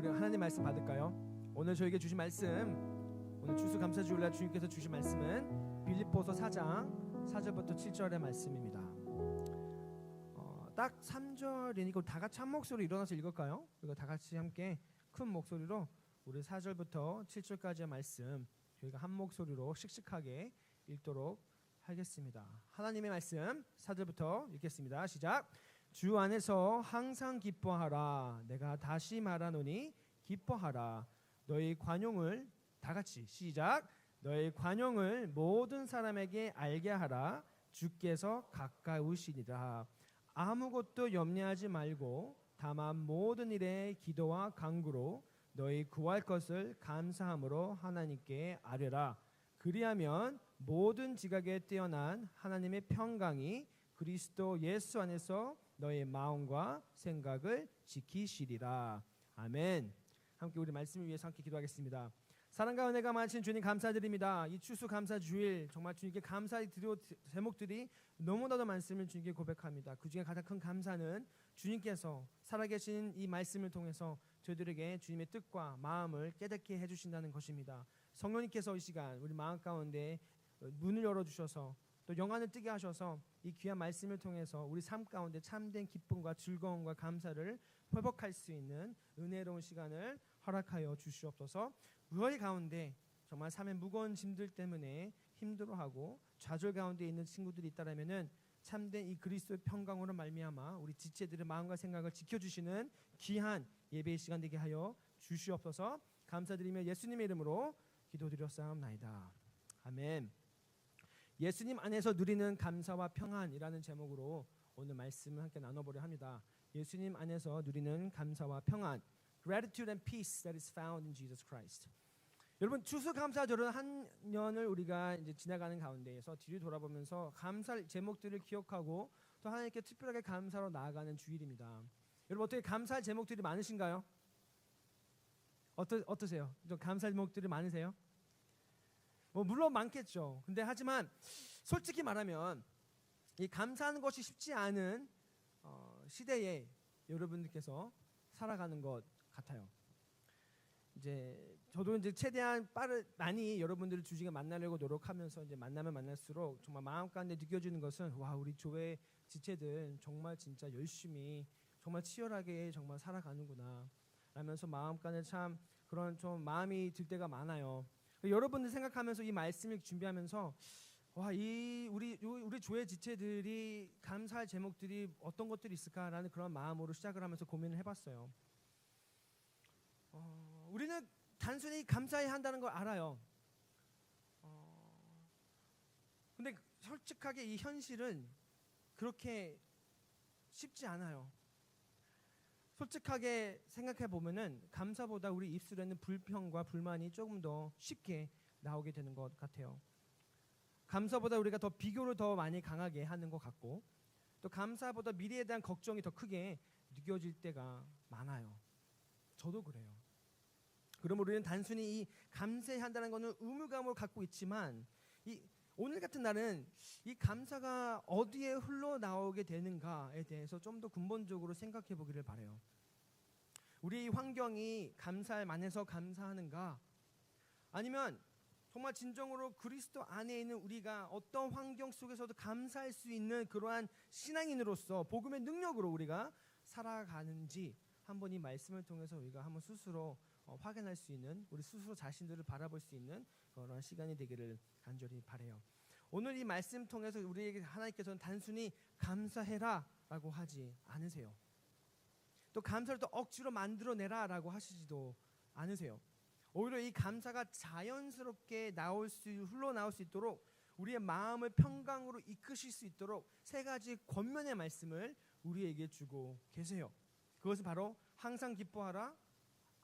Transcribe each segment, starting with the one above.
우리 하나님 말씀 받을까요? 오늘 저에게 주신 말씀, 오늘 추수감사주일날 주님께서 주신 말씀은 빌립보서 4장 4절부터 7절의 말씀입니다. 딱 3절이니까 다 같이 한 목소리로 일어나서 읽을까요? 그리고 다 같이 함께 큰 목소리로 우리 4절부터 7절까지의 말씀 저희가 한 목소리로 씩씩하게 읽도록 하겠습니다. 하나님의 말씀 4절부터 읽겠습니다. 시작. 주 안에서 항상 기뻐하라. 내가 다시 말하노니 기뻐하라. 너희 관용을 다 같이 시작. 너희 관용을 모든 사람에게 알게 하라. 주께서 가까우시니라. 아무것도 염려하지 말고 다만 모든 일에 기도와 간구로 너희 구할 것을 감사함으로 하나님께 아뢰라. 그리하면 모든 지각에 뛰어난 하나님의 평강이 그리스도 예수 안에서 너의 마음과 생각을 지키시리라. 아멘. 함께 우리 말씀을 위해서 함께 기도하겠습니다. 사랑과 은혜가 많으신 주님 감사드립니다. 이 추수감사주일 정말 주님께 감사의 제목들이 너무나도 많음을 주님께 고백합니다. 그 중에 가장 큰 감사는 주님께서 살아계신 이 말씀을 통해서 저희들에게 주님의 뜻과 마음을 깨닫게 해주신다는 것입니다. 성령님께서 이 시간 우리 마음 가운데 문을 열어주셔서 또 영안을 뜨게 하셔서 이 귀한 말씀을 통해서 우리 삶 가운데 참된 기쁨과 즐거움과 감사를 회복할 수 있는 은혜로운 시간을 허락하여 주시옵소서. 무허리 가운데 정말 삶의 무거운 짐들 때문에 힘들어하고 좌절 가운데 있는 친구들이 있다라면은 참된 이 그리스도의 평강으로 말미암아 우리 지체들의 마음과 생각을 지켜주시는 귀한 예배의 시간 되게 하여 주시옵소서. 감사드리며 예수님의 이름으로 기도드렸사옵나이다. 아멘. 예수님 안에서 누리는 감사와 평안이라는 제목으로 오늘 말씀을 함께 나눠보려 합니다. 예수님 안에서 누리는 감사와 평안, Gratitude and peace that is found in Jesus Christ. 여러분 추수감사절은 한 년을 우리가 이제 지나가는 가운데에서 뒤를 돌아보면서 감사할 제목들을 기억하고 또 하나님께 특별하게 감사로 나아가는 주일입니다. 여러분 어떻게 감사할 제목들이 많으신가요? 어떠세요? 좀 감사할 제목들이 많으세요? 물론 많겠죠. 근데 하지만 솔직히 말하면 이 감사하는 것이 쉽지 않은 시대에 여러분들께서 살아가는 것 같아요. 이제 저도 이제 최대한 많이 여러분들을 주중에 만나려고 노력하면서 이제 만나면 만날수록 정말 마음 가운데 느껴지는 것은 와 우리 교회 지체들 정말 진짜 열심히 정말 치열하게 정말 살아가는구나 라면서 마음 가운데 참 그런 좀 마음이 들 때가 많아요. 여러분들 생각하면서 이 말씀을 준비하면서 와 이 우리 교회 지체들이 감사할 제목들이 어떤 것들이 있을까라는 그런 마음으로 시작을 하면서 고민을 해봤어요. 우리는 단순히 감사해야 한다는 걸 알아요. 근데 솔직하게 이 현실은 그렇게 쉽지 않아요. 솔직하게 생각해 보면은 감사보다 우리 입술에는 불평과 불만이 조금 더 쉽게 나오게 되는 것 같아요. 감사보다 우리가 더 비교를 더 많이 강하게 하는 것 같고 또 감사보다 미래에 대한 걱정이 더 크게 느껴질 때가 많아요. 저도 그래요. 그럼 우리는 단순히 이 감사해야 한다는 것은 의무감을 갖고 있지만 오늘 같은 날은 이 감사가 어디에 흘러나오게 되는가에 대해서 좀 더 근본적으로 생각해 보기를 바라요. 우리 환경이 감사할 만해서 감사하는가? 아니면 정말 진정으로 그리스도 안에 있는 우리가 어떤 환경 속에서도 감사할 수 있는 그러한 신앙인으로서 복음의 능력으로 우리가 살아가는지 한번 이 말씀을 통해서 우리가 한번 스스로 확인할 수 있는 우리 스스로 자신들을 바라볼 수 있는 그런 시간이 되기를 간절히 바라요. 오늘 이 말씀 통해서 우리에게 하나님께서는 단순히 감사해라 라고 하지 않으세요. 또 감사를 또 억지로 만들어내라 라고 하시지도 않으세요. 오히려 이 감사가 자연스럽게 흘러나올 수 있도록 우리의 마음을 평강으로 이끄실 수 있도록 세 가지 권면의 말씀을 우리에게 주고 계세요. 그것은 바로 항상 기뻐하라,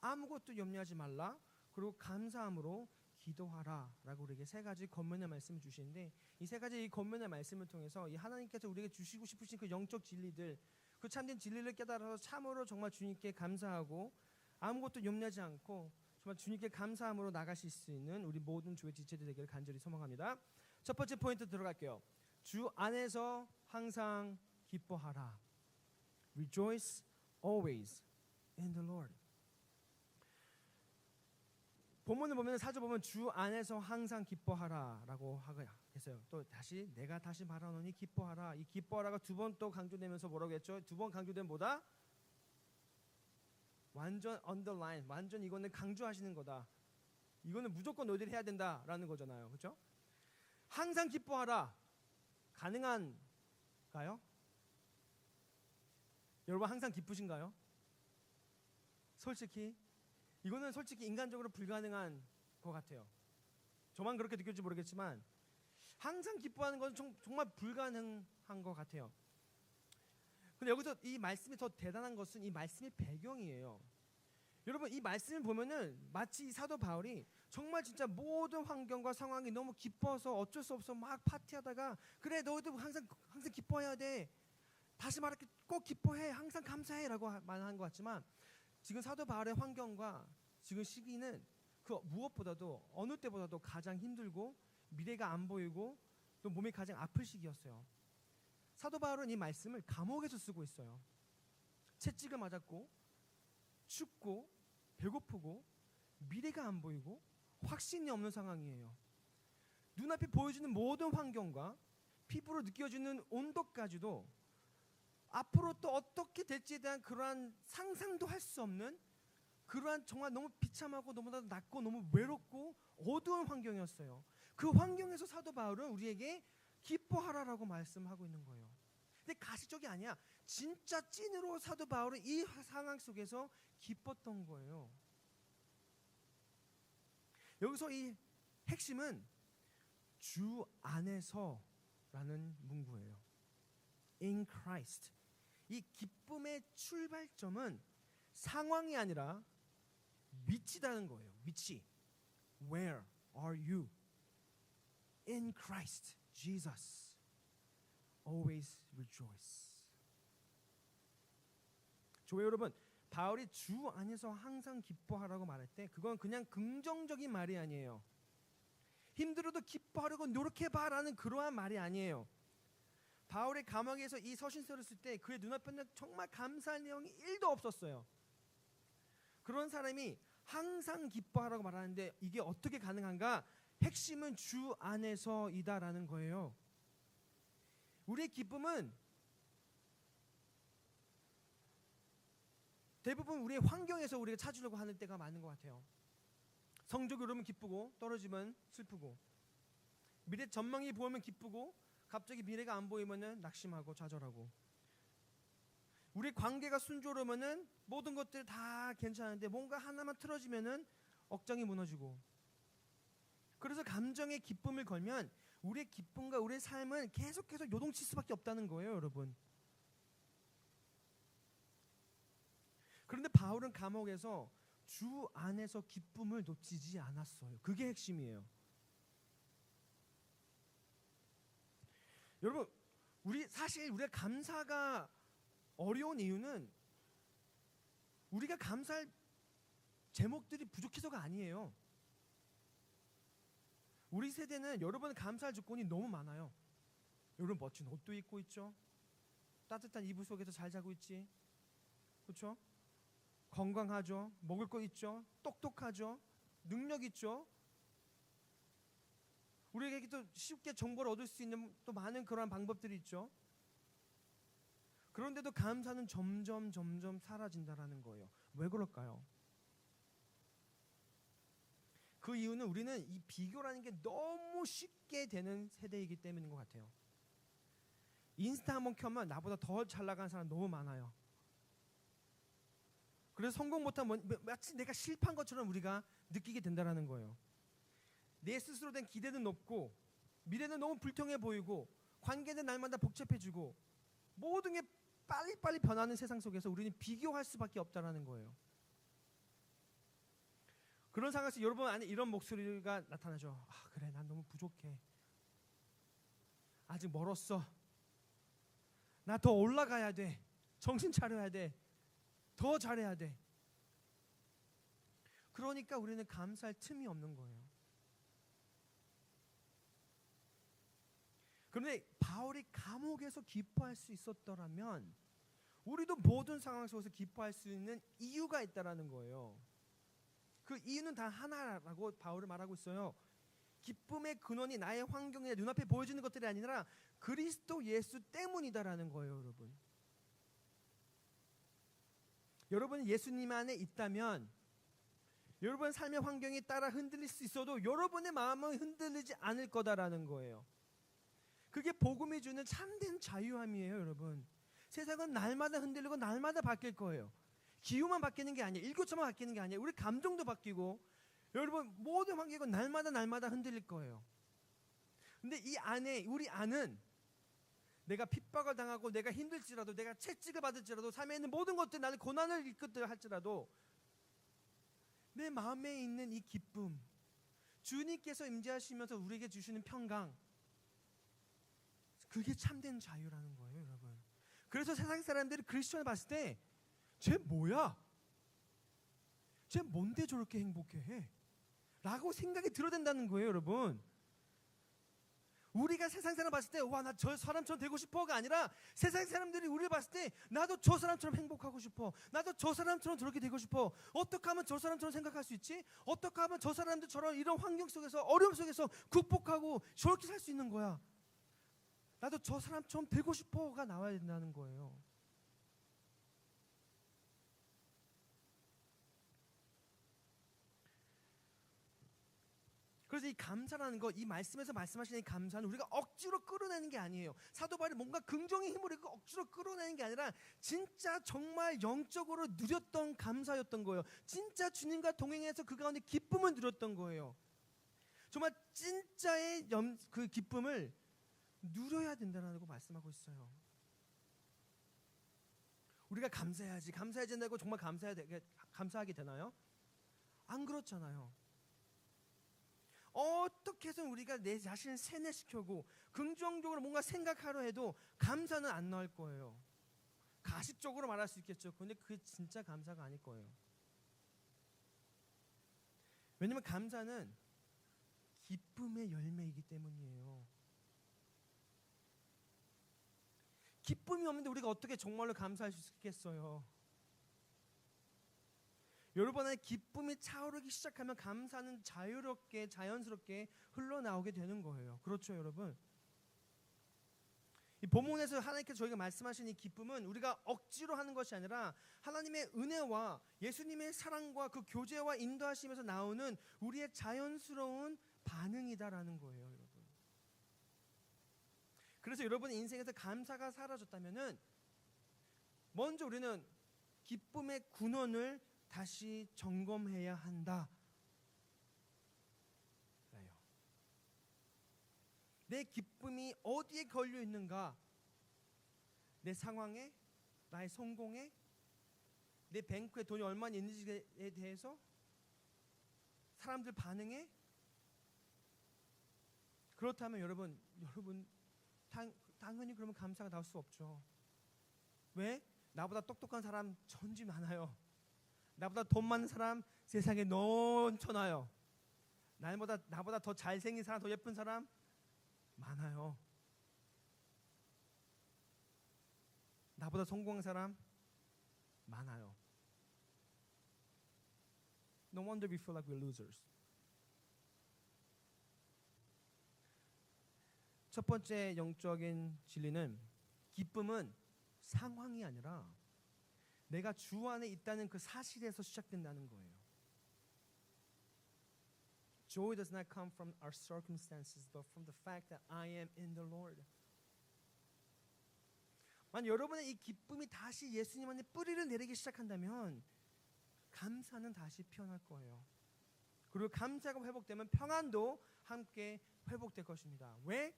아무것도 염려하지 말라, 그리고 감사함으로 기도하라 라고 우리에게 세 가지 권면의 말씀을 주시는데 이 세 가지 이 권면의 말씀을 통해서 이 하나님께서 우리에게 주시고 싶으신 그 영적 진리들, 그 참된 진리를 깨달아서 참으로 정말 주님께 감사하고 아무것도 염려하지 않고 정말 주님께 감사함으로 나가실 수 있는 우리 모든 교회 지체들 되기를 간절히 소망합니다. 첫 번째 포인트 들어갈게요. 주 안에서 항상 기뻐하라. Rejoice always in the Lord. 본문을 보면 사절 보면 주 안에서 항상 기뻐하라라고 했어요. 또 다시 내가 다시 말하노니 기뻐하라. 이 기뻐하라가 두 번 또 강조되면서 뭐라고 했죠? 두 번 강조된 뭐다? 완전 언더라인, 완전 이거는 강조하시는 거다. 이거는 무조건 너희들이 해야 된다라는 거잖아요. 그렇죠? 항상 기뻐하라. 가능한가요? 여러분 항상 기쁘신가요? 솔직히 이거는 솔직히 인간적으로 불가능한 것 같아요. 저만 그렇게 느낄지 모르겠지만 항상 기뻐하는 건 정말 불가능한 것 같아요. 근데 여기서 이 말씀이 더 대단한 것은 이 말씀의 배경이에요. 여러분 이 말씀을 보면은 마치 이 사도 바울이 정말 진짜 모든 환경과 상황이 너무 기뻐서 어쩔 수 없어 막 파티하다가 그래 너희도 항상 기뻐해야 돼. 다시 말할게 꼭 기뻐해. 항상 감사해라고 말한 것 같지만 지금 사도 바울의 환경과 지금 시기는 그 무엇보다도 어느 때보다도 가장 힘들고 미래가 안 보이고 또 몸이 가장 아플 시기였어요. 사도 바울은 이 말씀을 감옥에서 쓰고 있어요. 채찍을 맞았고 춥고 배고프고 미래가 안 보이고 확신이 없는 상황이에요. 눈앞에 보여주는 모든 환경과 피부로 느껴지는 온도까지도 앞으로 또 어떻게 될지에 대한 그러한 상상도 할 수 없는 그러한 정말 너무 비참하고 너무나도 낮고 너무 외롭고 어두운 환경이었어요. 그 환경에서 사도 바울은 우리에게 기뻐하라라고 말씀하고 있는 거예요. 근데 가시적이 아니야. 진짜 찐으로 사도 바울은 이 상황 속에서 기뻤던 거예요. 여기서 이 핵심은 주 안에서라는 문구예요. In Christ. 이 기쁨의 출발점은 상황이 아니라 위치다는 거예요. 위치. Where are you? In Christ Jesus. Always rejoice. 조회 여러분, 바울이 주 안에서 항상 기뻐하라고 말할 때 그건 그냥 긍정적인 말이 아니에요. 힘들어도 기뻐하려고 노력해봐라는 그러한 말이 아니에요. 바울의 감옥에서 이 서신서를 쓸 때 그의 눈앞에는 정말 감사할 내용이 1도 없었어요. 그런 사람이 항상 기뻐하라고 말하는데 이게 어떻게 가능한가? 핵심은 주 안에서이다라는 거예요. 우리의 기쁨은 대부분 우리의 환경에서 우리가 찾으려고 하는 때가 많은 것 같아요. 성적이 오르면 기쁘고 떨어지면 슬프고 미래 전망이 보이면 기쁘고 갑자기 미래가 안 보이면 낙심하고 좌절하고 우리 관계가 순조로우면 모든 것들 다 괜찮은데 뭔가 하나만 틀어지면 억장이 무너지고 그래서 감정의 기쁨을 걸면 우리의 기쁨과 우리의 삶은 계속해서 요동칠 수밖에 없다는 거예요, 여러분. 그런데 바울은 감옥에서 주 안에서 기쁨을 놓치지 않았어요. 그게 핵심이에요. 여러분, 사실 우리가 감사가 어려운 이유는 우리가 감사할 제목들이 부족해서가 아니에요. 우리 세대는 여러분 감사할 조건이 너무 많아요. 여러분 멋진 옷도 입고 있죠. 따뜻한 이불 속에서 잘 자고 있지. 그렇죠? 건강하죠. 먹을 거 있죠. 똑똑하죠. 능력 있죠. 우리에게 또 쉽게 정보를 얻을 수 있는 또 많은 그러한 방법들이 있죠. 그런데도 감사는 점점 사라진다라는 거예요. 왜 그럴까요? 그 이유는 우리는 이 비교라는 게 너무 쉽게 되는 세대이기 때문인 것 같아요. 인스타 한번 켜면 나보다 더 잘 나가는 사람 너무 많아요. 그래서 성공 못한 마치 내가 실패한 것처럼 우리가 느끼게 된다라는 거예요. 내 스스로 된 기대는 높고 미래는 너무 불통해 보이고 관계는 날마다 복잡해지고 모든 게 빨리빨리 변하는 세상 속에서 우리는 비교할 수밖에 없다라는 거예요. 그런 상황에서 여러분 안에 이런 목소리가 나타나죠. 아, 그래, 난 너무 부족해. 아직 멀었어. 나 더 올라가야 돼. 정신 차려야 돼. 더 잘해야 돼. 그러니까 우리는 감사할 틈이 없는 거예요. 그런데 바울이 감옥에서 기뻐할 수 있었더라면 우리도 모든 상황 속에서 기뻐할 수 있는 이유가 있다라는 거예요. 그 이유는 단 하나라고 바울은 말하고 있어요. 기쁨의 근원이 나의 환경이나 눈앞에 보여지는 것들이 아니라 그리스도 예수 때문이다라는 거예요, 여러분. 여러분이 예수님 안에 있다면 여러분 삶의 환경이 따라 흔들릴 수 있어도 여러분의 마음은 흔들리지 않을 거다라는 거예요. 그게 복음이 주는 참된 자유함이에요, 여러분. 세상은 날마다 흔들리고 날마다 바뀔 거예요. 기후만 바뀌는 게 아니에요. 일교차만 바뀌는 게 아니에요. 우리 감정도 바뀌고 여러분 모든 환경은 날마다 흔들릴 거예요. 근데 이 안에 우리 안은 내가 핍박을 당하고 내가 힘들지라도 내가 채찍을 받을지라도 삶에 있는 모든 것들 나는 고난을 일으켰다 할지라도 내 마음에 있는 이 기쁨 주님께서 임재하시면서 우리에게 주시는 평강 그게 참된 자유라는 거예요, 여러분. 그래서 세상 사람들이 그리스도를 봤을 때 쟤 뭐야? 쟤 뭔데 저렇게 행복해? 라고 생각이 들어야 된다는 거예요, 여러분. 우리가 세상 사람 봤을 때 와, 나 저 사람처럼 되고 싶어가 아니라 세상 사람들이 우리를 봤을 때 나도 저 사람처럼 행복하고 싶어. 나도 저 사람처럼 저렇게 되고 싶어. 어떻게 하면 저 사람처럼 생각할 수 있지? 어떻게 하면 저 사람들처럼 이런 환경 속에서 어려움 속에서 극복하고 저렇게 살 수 있는 거야. 나도 저 사람처럼 되고 싶어가 나와야 된다는 거예요. 그래서 이 감사라는 거, 이 말씀에서 말씀하시는 이 감사는 우리가 억지로 끌어내는 게 아니에요. 사도 바울이 뭔가 긍정의 힘으로 억지로 끌어내는 게 아니라 진짜 정말 영적으로 누렸던 감사였던 거예요. 진짜 주님과 동행해서 그 가운데 기쁨을 누렸던 거예요. 정말 진짜의 그 기쁨을 누려야 된다고 말씀하고 있어요. 우리가 감사해야지 된다고 정말 감사하게 되나요? 안 그렇잖아요. 어떻게 해서 우리가 내 자신을 세뇌시켜고 긍정적으로 뭔가 생각하려 해도 감사는 안 나올 거예요. 가식적으로 말할 수 있겠죠. 근데 그게 진짜 감사가 아닐 거예요. 왜냐면 감사는 기쁨의 열매이기 때문이에요. 기쁨이 없는데 우리가 어떻게 정말로 감사할 수 있겠어요? 여러분 안에 기쁨이 차오르기 시작하면 감사는 자유롭게 자연스럽게 흘러나오게 되는 거예요. 그렇죠, 여러분? 이 본문에서 하나님께서 저희가 말씀하신 이 기쁨은 우리가 억지로 하는 것이 아니라 하나님의 은혜와 예수님의 사랑과 그 교제와 인도하심에서 나오는 우리의 자연스러운 반응이다라는 거예요, 여러분. 그래서 여러분의 인생에서 감사가 사라졌다면은 먼저 우리는 기쁨의 근원을 다시 점검해야 한다. 내 기쁨이 어디에 걸려 있는가? 내 상황에, 나의 성공에, 내 뱅크에 돈이 얼마나 있는지에 대해서, 사람들 반응에? 그렇다면 여러분 당연히 그러면 감사가 나올 수 없죠. 왜? 나보다 똑똑한 사람 전지 많아요. 나보다 돈 많은 사람 세상에 넘쳐나요. 나보다 더 잘생긴 사람, 더 예쁜 사람 많아요. 나보다 성공한 사람 많아요. No wonder we feel like we're losers. 첫 번째 영적인 진리는 기쁨은 상황이 아니라 내가 주 안에 있다는 그 사실에서 시작된다는 거예요. Joy does not come from our circumstances, but from the fact that I am in the Lord. 만약 여러분의 이 기쁨이 다시 예수님 안에 뿌리를 내리기 시작한다면 감사는 다시 피어날 거예요. 그리고 감사가 회복되면 평안도 함께 회복될 것입니다. 왜?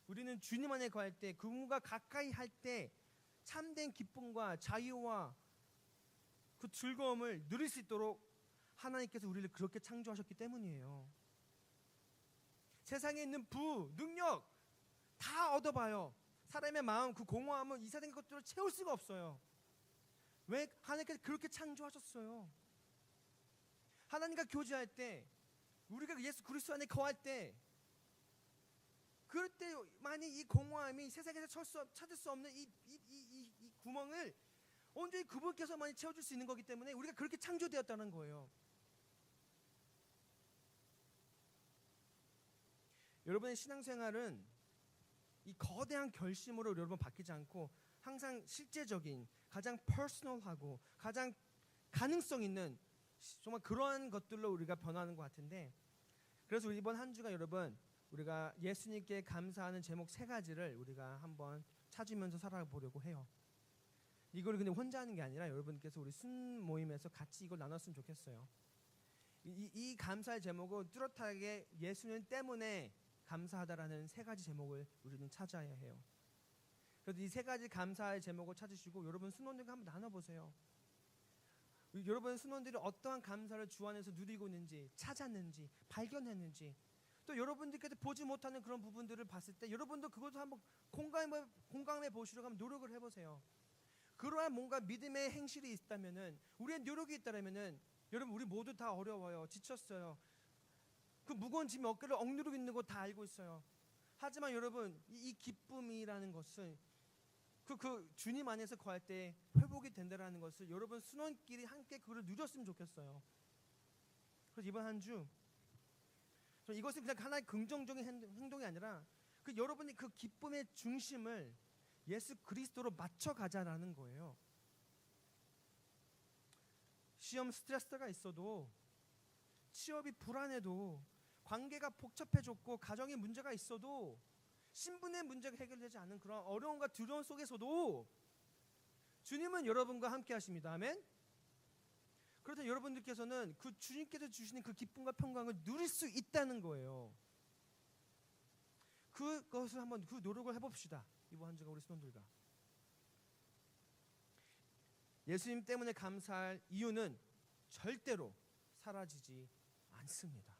우리는 주님 안에 거할 때, 그분과 가까이 할 때 참된 기쁨과 자유와 그 즐거움을 누릴 수 있도록 하나님께서 우리를 그렇게 창조하셨기 때문이에요. 세상에 있는 부, 능력 다 얻어봐요. 사람의 마음, 그 공허함은 이 세상의 것들을 채울 수가 없어요. 왜? 하나님께서 그렇게 창조하셨어요. 하나님과 교제할 때, 우리가 예수 그리스도 안에 거할 때, 그럴 때만이 이 공허함이 세상에서 찾을 수 없는 이 구멍을 온전히 그분께서만이 채워줄 수 있는 거기 때문에 우리가 그렇게 창조되었다는 거예요. 여러분의 신앙생활은 이 거대한 결심으로 여러분 바뀌지 않고 항상 실제적인 가장 퍼스널하고 가장 가능성 있는 정말 그러한 것들로 우리가 변하는 것 같은데, 그래서 이번 한 주가 여러분 우리가 예수님께 감사하는 제목 3가지를 우리가 한번 찾으면서 살아보려고 해요. 이걸 근데 혼자 하는 게 아니라 여러분께서 우리 순 모임에서 같이 이걸 나눴으면 좋겠어요. 이 감사의 제목은 뚜렷하게 예수님 때문에 감사하다라는 3가지 제목을 우리는 찾아야 해요. 그래서 이 3가지 감사의 제목을 찾으시고 여러분 순원들과 한번 나눠보세요. 여러분 순원들이 어떠한 감사를 주 안에서 누리고 있는지, 찾았는지, 발견했는지, 또 여러분들께서 보지 못하는 그런 부분들을 봤을 때 여러분도 그것도 한번 공감해 보시려고 한번 노력을 해보세요. 그러한 뭔가 믿음의 행실이 있다면은, 우리의 노력이 있다면은, 여러분 우리 모두 다 어려워요. 지쳤어요. 그 무거운 짐이 어깨를 억누르고 있는 거 다 알고 있어요. 하지만 여러분 이 기쁨이라는 것은 그 주님 안에서 거할 때 회복이 된다라는 것을 여러분 순원끼리 함께 그걸 누렸으면 좋겠어요. 그래서 이번 한 주 이것은 그냥 하나의 긍정적인 행동이 아니라 그 여러분이 그 기쁨의 중심을 예수 그리스도로 맞춰가자라는 거예요. 시험 스트레스가 있어도, 취업이 불안해도, 관계가 복잡해졌고 가정에 문제가 있어도, 신분의 문제가 해결되지 않은 그런 어려움과 두려움 속에서도 주님은 여러분과 함께 하십니다. 아멘. 그래서 여러분들께서는 그 주님께서 주시는 그 기쁨과 평강을 누릴 수 있다는 거예요. 그것을 한번 그 노력을 해봅시다. 이번 한 주가 우리 신혼들과 예수님 때문에 감사할 이유는 절대로 사라지지 않습니다.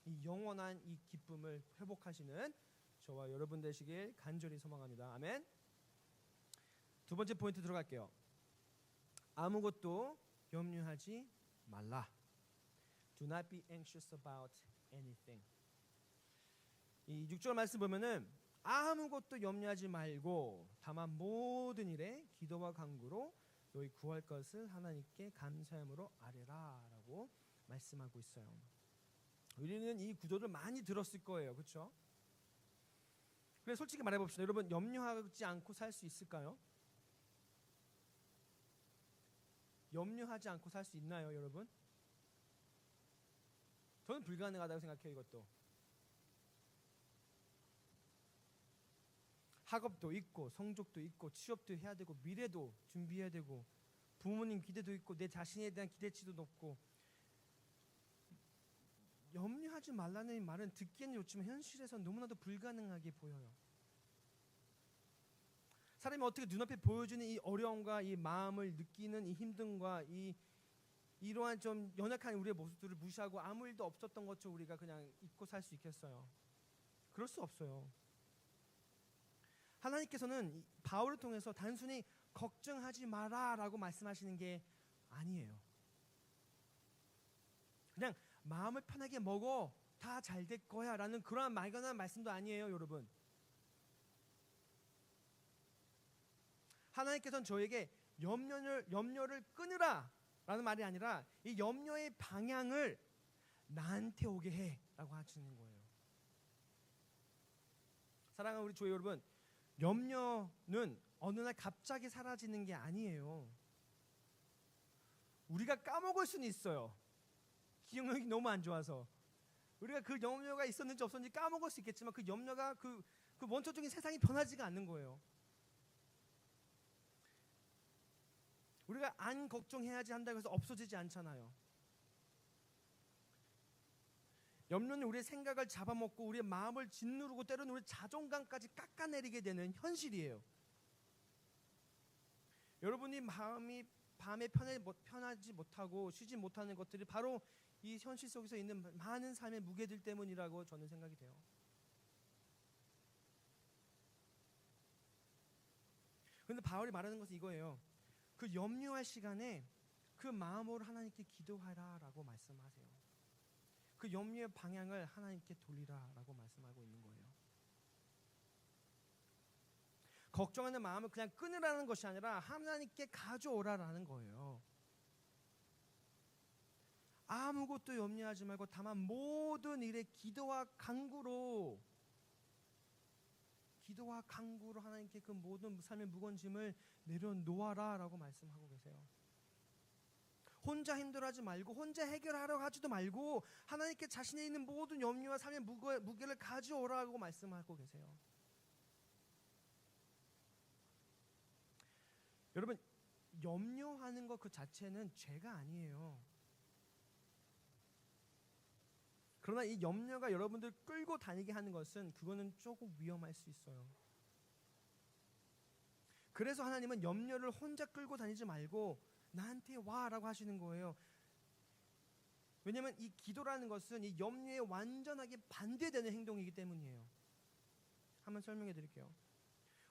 이 영원한 이 기쁨을 회복하시는 저와 여러분 되시길 간절히 소망합니다. 아멘. 2번째 포인트 들어갈게요. 아무것도 염려하지 말라. Do not be anxious about anything. 이 6절 말씀 보면은 아무것도 염려하지 말고 다만 모든 일에 기도와 간구로 너희 구할 것을 하나님께 감사함으로 아뢰라라고 말씀하고 있어요. 우리는 이 구조를 많이 들었을 거예요. 그렇죠? 그래서 솔직히 말해봅시다. 여러분 염려하지 않고 살 수 있을까요? 염려하지 않고 살 수 있나요, 여러분? 저는 불가능하다고 생각해요. 이것도 학업도 있고 성적도 있고 취업도 해야 되고 미래도 준비해야 되고 부모님 기대도 있고 내 자신에 대한 기대치도 높고, 염려하지 말라는 말은 듣기에는 좋지만 현실에서 너무나도 불가능하게 보여요. 사람이 어떻게 눈앞에 보여주는 이 어려움과 이 마음을 느끼는 이 힘듦과 이러한 좀 연약한 우리의 모습들을 무시하고 아무 일도 없었던 것처럼 우리가 그냥 잊고 살 수 있겠어요? 그럴 수 없어요. 하나님께서는 바울을 통해서 단순히 걱정하지 마라라고 말씀하시는 게 아니에요. 그냥 마음을 편하게 먹어, 다 잘 될 거야 라는 그러한 막연한 말씀도 아니에요. 여러분, 하나님께서는 저에게 염려를 끊으라 라는 말이 아니라 이 염려의 방향을 나한테 오게 해 라고 하시는 거예요. 사랑하는 우리 교회 여러분, 염려는 어느 날 갑자기 사라지는 게 아니에요. 우리가 까먹을 수는 있어요. 기억력이 너무 안 좋아서 우리가 그 염려가 있었는지 없었는지 까먹을 수 있겠지만 그 염려가 그 원초적인 세상이 변하지가 않는 거예요. 우리가 안 걱정해야지 한다고 해서 없어지지 않잖아요. 염려는 우리의 생각을 잡아먹고 우리의 마음을 짓누르고 때로는 우리의 자존감까지 깎아내리게 되는 현실이에요. 여러분이 마음이 밤에 편하지 못하고 쉬지 못하는 것들이 바로 이 현실 속에서 있는 많은 삶의 무게들 때문이라고 저는 생각이 돼요. 그런데 바울이 말하는 것은 이거예요. 그 염려할 시간에 그 마음으로 하나님께 기도하라라고 말씀하세요. 그 염려의 방향을 하나님께 돌리라라고 말씀하고 있는 거예요. 걱정하는 마음을 그냥 끊으라는 것이 아니라 하나님께 가져오라라는 거예요. 아무것도 염려하지 말고 다만 모든 일에 기도와 간구로 하나님께 그 모든 삶의 무거운 짐을 내려놓아라 라고 말씀하고 계세요. 혼자 힘들어하지 말고 혼자 해결하려고 하지도 말고 하나님께 자신에 있는 모든 염려와 삶의 무게를 가져오라고 말씀하고 계세요. 여러분, 염려하는 것 그 자체는 죄가 아니에요. 그러나 이 염려가 여러분들 끌고 다니게 하는 것은 그거는 조금 위험할 수 있어요. 그래서 하나님은 염려를 혼자 끌고 다니지 말고 나한테 와라고 하시는 거예요. 왜냐하면 이 기도라는 것은 이 염려에 완전하게 반대되는 행동이기 때문이에요. 한번 설명해 드릴게요.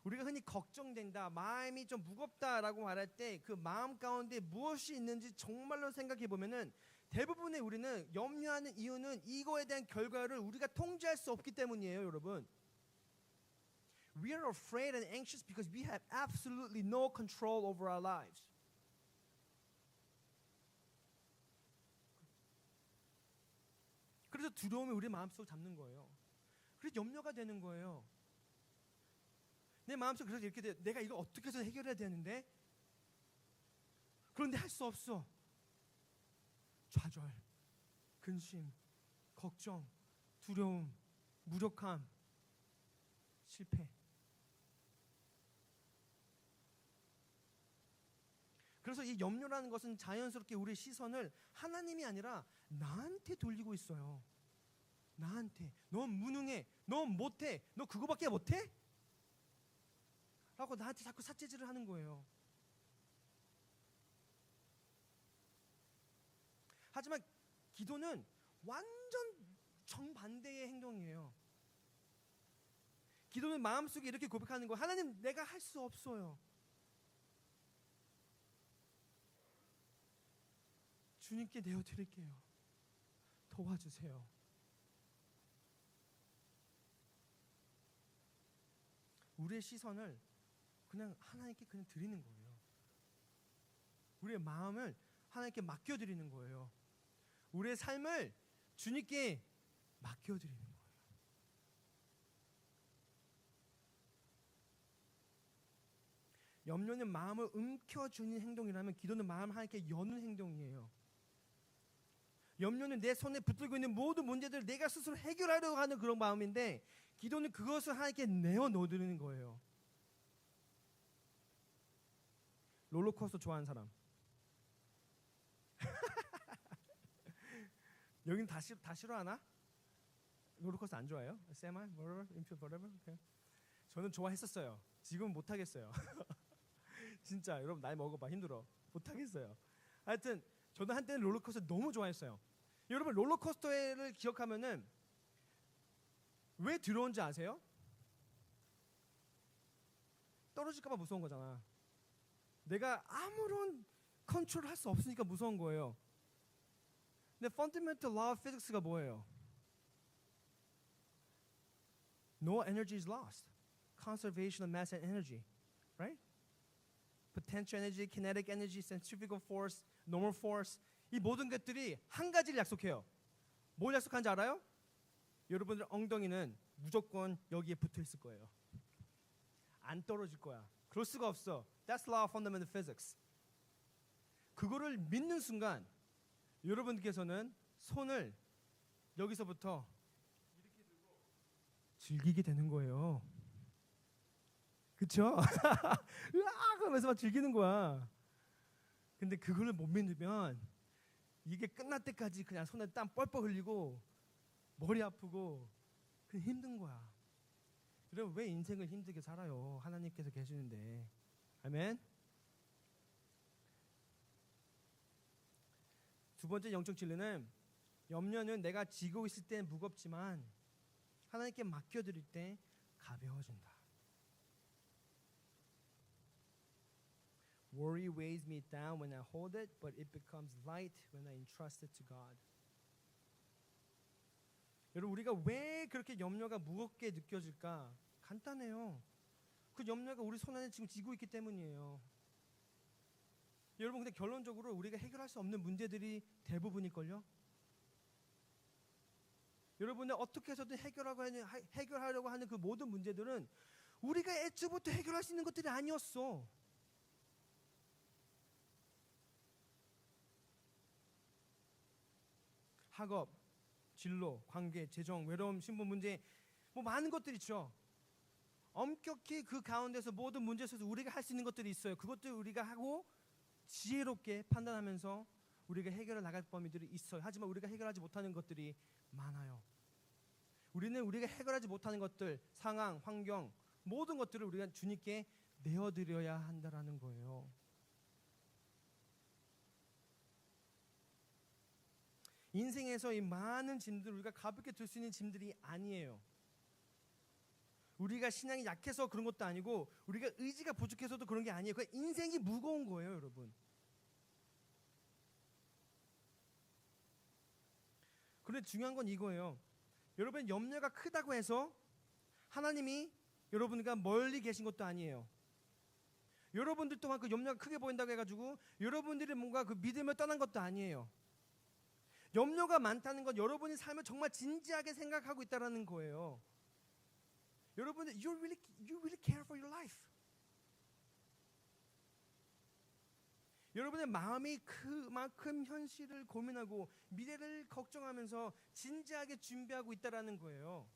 우리가 흔히 걱정된다, 마음이 좀 무겁다라고 말할 때 그 마음 가운데 무엇이 있는지 정말로 생각해 보면은 대부분의 우리는 염려하는 이유는 이거에 대한 결과를 우리가 통제할 수 없기 때문이에요, 여러분. We are afraid and anxious because we have absolutely no control over our lives. 그래서 두려움이 우리 마음속을 잡는 거예요. 그래서 염려가 되는 거예요. 내 마음속에 그래서 이렇게 돼. 내가 이걸 어떻게 해서 해결해야 되는데 그런데 할 수 없어. 좌절, 근심, 걱정, 두려움, 무력함, 실패. 그래서 이 염려라는 것은 자연스럽게 우리의 시선을 하나님이 아니라 나한테 돌리고 있어요. 나한테. 넌 무능해. 넌 못해. 너 그거밖에 못해? 라고 나한테 자꾸 삿대질을 하는 거예요. 하지만 기도는 완전 정반대의 행동이에요. 기도는 마음속에 이렇게 고백하는 거예요. 하나님, 내가 할 수 없어요. 주님께 내어드릴게요. 도와주세요. 우리의 시선을 그냥 하나님께 그냥 드리는 거예요. 우리의 마음을 하나님께 맡겨드리는 거예요. 우리의 삶을 주님께 맡겨드리는 거예요. 염려는 마음을 움켜쥐는 행동이라면 기도는 마음을 하나님께 여는 행동이에요. 염려는 내 손에 붙들고 있는 모든 문제들을 내가 스스로 해결하려고 하는 그런 마음인데 기도는 그것을 하나님께 내어놓는 거예요. 롤러코스터 좋아하는 사람. 여기는 다 싫어하나? 롤러코스터 안 좋아해요? 세마? whatever? 저는 좋아했었어요. 지금은 못하겠어요. 진짜 여러분 나이 먹어봐 힘들어. 못하겠어요. 하여튼 저도 한때는 롤러코스터 너무 좋아했어요. 여러분 롤러코스터를 기억하면은 왜 두려운지 아세요? 떨어질까 봐 무서운 거잖아. 내가 아무런 컨트롤 할 수 없으니까 무서운 거예요. 근데 fundamental law of physics가 뭐예요? No energy is lost. Conservation of mass and energy, right? Potential energy, kinetic energy, centrifugal force, normal force. 이 모든 것들이 한 가지를 약속해요. 뭘 약속하는지 알아요? 여러분들 엉덩이는 무조건 여기에 붙어 있을 거예요. 안 떨어질 거야. 그럴 수가 없어. That's law of fundamental physics. 그거를 믿는 순간 여러분께서는 손을 여기서부터 이렇게 들고 즐기게 되는 거예요. 그렇죠? 으악 하면서 막 즐기는 거야. 근데 그거를 못 믿으면 이게 끝날 때까지 그냥 손에 땀 뻘뻘 흘리고 머리 아프고 그냥 힘든 거야. 여러분 왜 인생을 힘들게 살아요? 하나님께서 계시는데. 아멘. 두 번째 영적 진리는 염려는 내가 지고 있을 때 무겁지만 하나님께 맡겨드릴 때 가벼워진다. Worry weighs me down when I hold it, but it becomes light when I entrust it to God. 여러분 우리가 왜 그렇게 염려가 무겁게 느껴질까? 간단해요. 그 염려가 우리 손 안에 지금 쥐고 있기 때문이에요. 여러분, 근데 결론적으로 우리가 해결할 수 없는 문제들이 대부분일걸요. 여러분들 어떻게 해서든 해결하려고 하는 그 모든 문제들은 우리가 애초부터 해결할 수 있는 것들이 아니었어. 학업, 진로, 관계, 재정, 외로움, 신분 문제, 뭐 많은 것들이 있죠. 엄격히 그 가운데서 모든 문제에서 우리가 할 수 있는 것들이 있어요. 그것들 우리가 하고 지혜롭게 판단하면서 우리가 해결해 나갈 범위들이 있어요. 하지만 우리가 해결하지 못하는 것들이 많아요. 우리가 해결하지 못하는 것들, 상황, 환경, 모든 것들을 우리가 주님께 내어드려야 한다라는 거예요. 인생에서 이 많은 짐들, 우리가 가볍게 들 수 있는 짐들이 아니에요. 우리가 신앙이 약해서 그런 것도 아니고 우리가 의지가 부족해서도 그런 게 아니에요. 그냥 인생이 무거운 거예요, 여러분. 그런데 중요한 건 이거예요. 여러분, 염려가 크다고 해서 하나님이 여러분과 멀리 계신 것도 아니에요. 여러분들 또한 그 염려가 크게 보인다고 해가지고 여러분들이 뭔가 그 믿음을 떠난 것도 아니에요. 염려가 많다는 건 여러분이 삶을 정말 진지하게 생각하고 있다는 거예요. 여러분들, you really care for your life. 여러분의 마음이 그만큼 현실을 고민하고 미래를 걱정하면서 진지하게 준비하고 있다라는 거예요.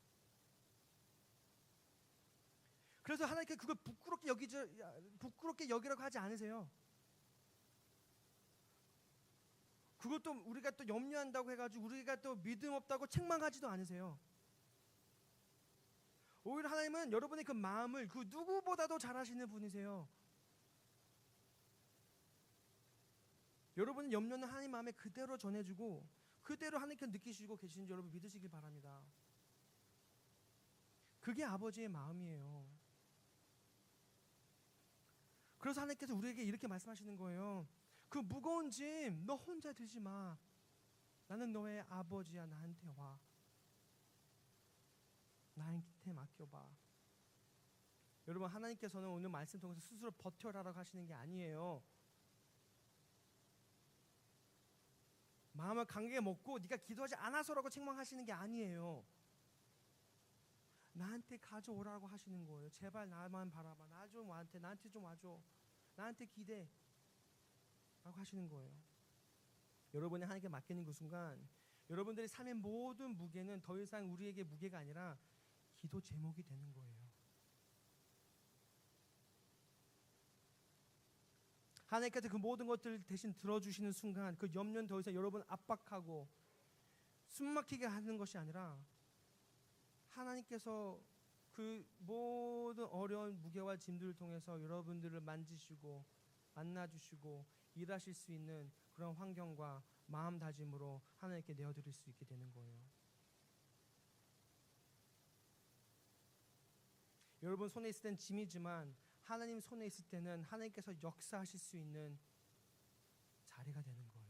그래서 하나님께 그걸 부끄럽게 여기라고 하지 않으세요. 그것도 우리가 또 염려한다고 해가지고 우리가 또 믿음 없다고 책망하지도 않으세요. 오히려 하나님은 여러분의 그 마음을 그 누구보다도 잘 아시는 분이세요. 여러분의 염려는 하나님 마음에 그대로 전해주고 그대로 하나님께 느끼시고 계시는지 여러분 믿으시길 바랍니다. 그게 아버지의 마음이에요. 그래서 하나님께서 우리에게 이렇게 말씀하시는 거예요. 그 무거운 짐 너 혼자 들지 마. 나는 너의 아버지야. 나한테 와. 나한테 맡겨봐. 여러분, 하나님께서는 오늘 말씀 통해서 스스로 버텨라라고 하시는 게 아니에요. 마음을 강하게 먹고 네가 기도하지 않아서라고 책망하시는 게 아니에요. 나한테 가져오라고 하시는 거예요. 제발 나만 바라봐. 나한테 좀 와줘. 나한테 기대. 라고 하시는 거예요. 여러분이 하나님께 맡기는 그 순간 여러분들의 삶의 모든 무게는 더 이상 우리에게 무게가 아니라 기도 제목이 되는 거예요. 하나님께서 그 모든 것들을 대신 들어주시는 순간 그 염려는 더 이상 여러분 압박하고 숨막히게 하는 것이 아니라 하나님께서 그 모든 어려운 무게와 짐들을 통해서 여러분들을 만지시고 만나주시고 일하실 수 있는 그런 환경과 마음다짐으로 하나님께 내어드릴 수 있게 되는 거예요. 여러분 손에 있을 땐 짐이지만 하나님 손에 있을 때는 하나님께서 역사하실 수 있는 자리가 되는 거예요.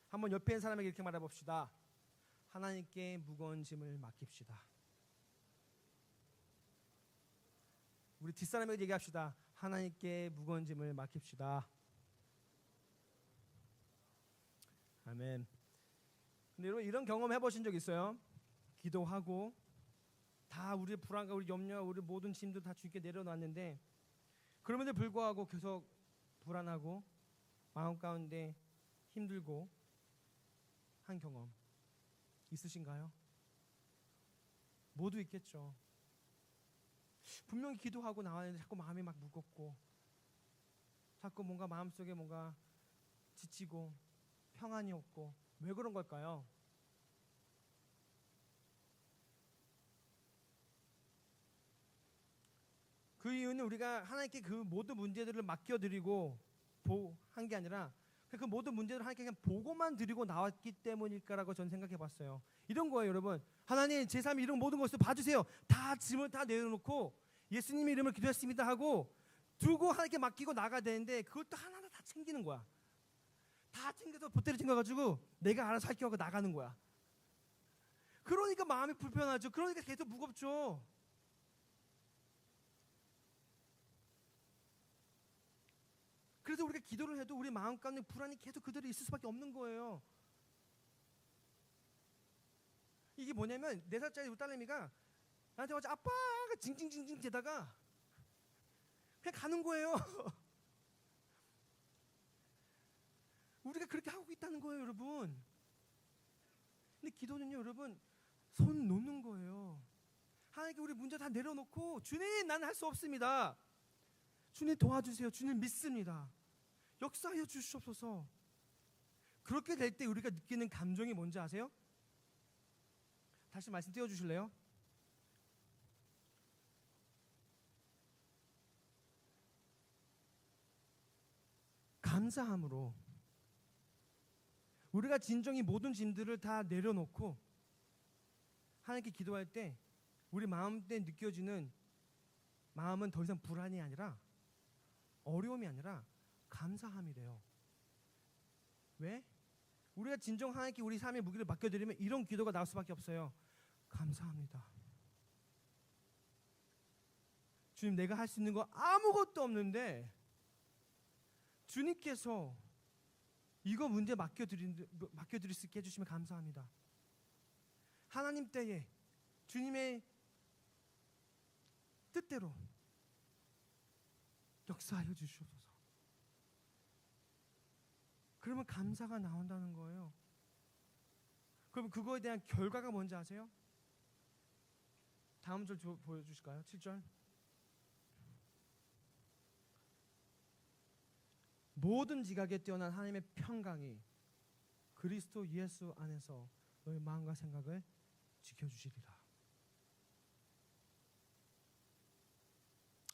한번 옆에 있는 사람에게 이렇게 말해봅시다. 하나님께 무거운 짐을 맡깁시다. 우리 뒷사람에게 얘기합시다. 하나님께 무거운 짐을 맡깁시다. 아멘. 근데 여러분 이런 경험 해보신 적 있어요? 기도하고 다 우리의 불안과 우리 염려와 우리 모든 짐도 다 주님께 내려놨는데 그럼에도 불구하고 계속 불안하고 마음 가운데 힘들고 한 경험 있으신가요? 모두 있겠죠. 분명히 기도하고 나왔는데 자꾸 마음이 막 무겁고 자꾸 뭔가 마음속에 뭔가 지치고 평안이 없고 왜 그런 걸까요? 그 이유는 우리가 하나님께 그 모든 문제들을 맡겨드리고 한 게 아니라 그 모든 문제들을 하나님께 그냥 보고만 드리고 나왔기 때문일까라고 저는 생각해봤어요. 이런 거예요, 여러분. 하나님 제 삶에 이런 모든 것을 봐주세요. 다 짐을 다 내려놓고 예수님 이름을 기도했습니다 하고 두고 하나님께 맡기고 나가야 되는데 그걸 또 하나하나 다 챙기는 거야. 다 챙겨서 보따리 챙겨가지고 내가 알아서 할게 하고 나가는 거야. 그러니까 마음이 불편하죠. 그러니까 계속 무겁죠. 그래서 우리가 기도를 해도 우리 마음 가운데 불안이 계속 그대로 있을 수밖에 없는 거예요. 이게 뭐냐면 4살짜리 우리 딸내미가 나한테 와서 아빠가 징징징징 대다가 그냥 가는 거예요. 우리가 그렇게 하고 있다는 거예요, 여러분. 근데 기도는요, 여러분, 손 놓는 거예요. 하나님께 우리 문제 다 내려놓고 주님, 나는 할 수 없습니다. 주님 도와주세요. 주님 믿습니다. 역사하여 주시옵소서. 그렇게 될 때 우리가 느끼는 감정이 뭔지 아세요? 다시 말씀 띄워주실래요? 감사함으로 우리가 진정이 모든 짐들을 다 내려놓고 하나님께 기도할 때 우리 마음에 느껴지는 마음은 더 이상 불안이 아니라 어려움이 아니라 감사함이래요. 왜? 우리가 진정 하나님께 우리 삶의 무게를 맡겨드리면 이런 기도가 나올 수밖에 없어요. 감사합니다. 주님, 내가 할 수 있는 거 아무것도 없는데 주님께서 이거 문제 맡겨드릴 수 있게 해주시면 감사합니다. 하나님 때에 주님의 뜻대로 역사하여 주시옵소서. 그러면 감사가 나온다는 거예요. 그럼 그거에 대한 결과가 뭔지 아세요? 다음 절 보여주실까요? 7절. 모든 지각에 뛰어난 하나님의 평강이 그리스도 예수 안에서 너의 마음과 생각을 지켜주시리라.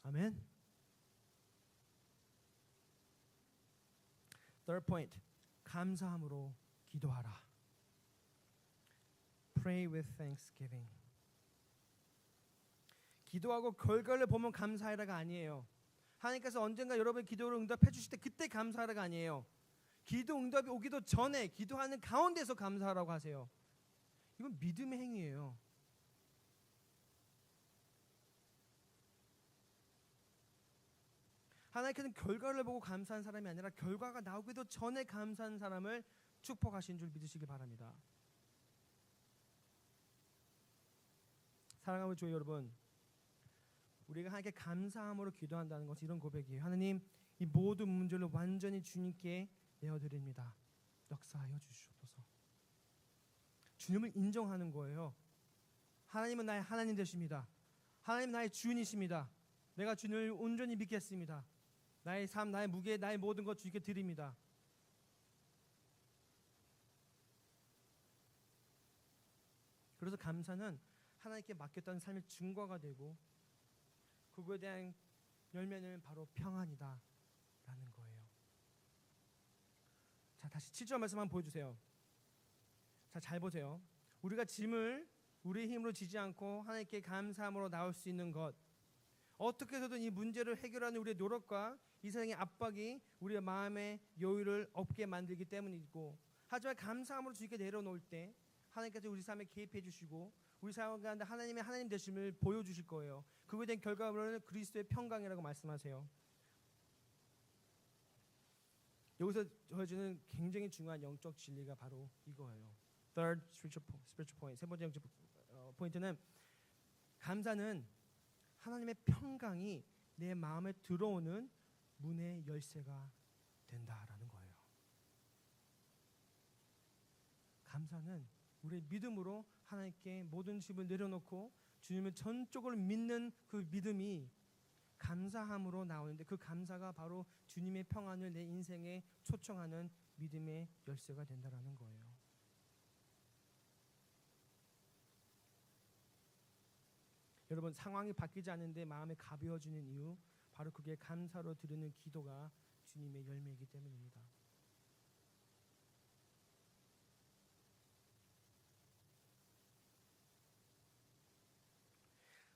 아멘. Third point, 감사함으로 기도하라. Pray with thanksgiving. 기도하고 결과를 보면 감사해라가 아니에요. 하나님께서 언젠가 여러분의 기도를 응답해 주실 때 그때 감사하라가 아니에요. 기도 응답이 오기도 전에 기도하는 가운데서 감사하라고 하세요. 이건 믿음의 행위예요. 하나님께서는 결과를 보고 감사한 사람이 아니라 결과가 나오기도 전에 감사한 사람을 축복하신 줄 믿으시기 바랍니다. 사랑하는 교회 여러분, 우리가 하나님께 감사함으로 기도한다는 것은 이런 고백이에요. 하나님, 이 모든 문제를 완전히 주님께 내어드립니다. 역사하여 주시옵소서. 주님을 인정하는 거예요. 하나님은 나의 하나님 되십니다. 하나님 나의 주인이십니다. 내가 주님을 온전히 믿겠습니다. 나의 삶, 나의 무게, 나의 모든 것 주님께 드립니다. 그래서 감사는 하나님께 맡겼다는 삶의 증거가 되고 그거에 대한 열매는 바로 평안이다 라는 거예요. 자, 다시 7절 말씀 한번 보여주세요. 자, 잘 보세요. 우리가 짐을 우리의 힘으로 지지 않고 하나님께 감사함으로 나올 수 있는 것, 어떻게 해서든 이 문제를 해결하는 우리의 노력과 이 세상의 압박이 우리의 마음의 여유를 없게 만들기 때문이고, 하지만 감사함으로 주님께 내려놓을 때 하나님께서 우리 삶에 개입해 주시고 우리 삶 가운데 하나님의 하나님 되심을 보여주실 거예요. 그거에 대한 결과로는 그리스도의 평강이라고 말씀하세요. 여기서 저해주는 굉장히 중요한 영적 진리가 바로 이거예요. Third spiritual point, 세 번째 영적 포인트는 감사는 하나님의 평강이 내 마음에 들어오는 문의 열쇠가 된다라는 거예요. 감사는 우리의 믿음으로 하나님께 모든 짐을 내려놓고 주님을 전적으로 믿는 그 믿음이 감사함으로 나오는데, 그 감사가 바로 주님의 평안을 내 인생에 초청하는 믿음의 열쇠가 된다라는 거예요. 여러분, 상황이 바뀌지 않는데 마음이 가벼워지는 이유, 바로 그게 감사로 드리는 기도가 주님의 열매이기 때문입니다.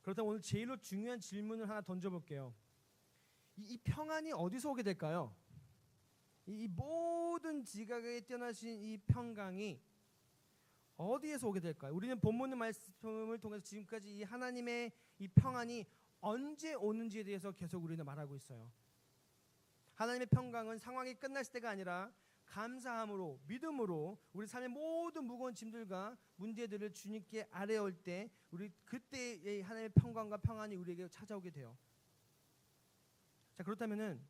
그렇다면 오늘 제일로 중요한 질문을 하나 던져볼게요. 이 평안이 어디서 오게 될까요? 이 모든 지각에 뛰어나신 이 평강이 어디에서 오게 될까요? 우리는 본문의 말씀을 통해서 지금까지 이 하나님의 이 평안이 언제 오는지에 대해서 계속 우리는 말하고 있어요. 하나님의 평강은 상황이 끝났을 때가 아니라 감사함으로, 믿음으로 우리 삶의 모든 무거운 짐들과 문제들을 주님께 아뢰올 때 우리 그때의 하나님의 평강과 평안이 우리에게 찾아오게 돼요. 자, 그렇다면은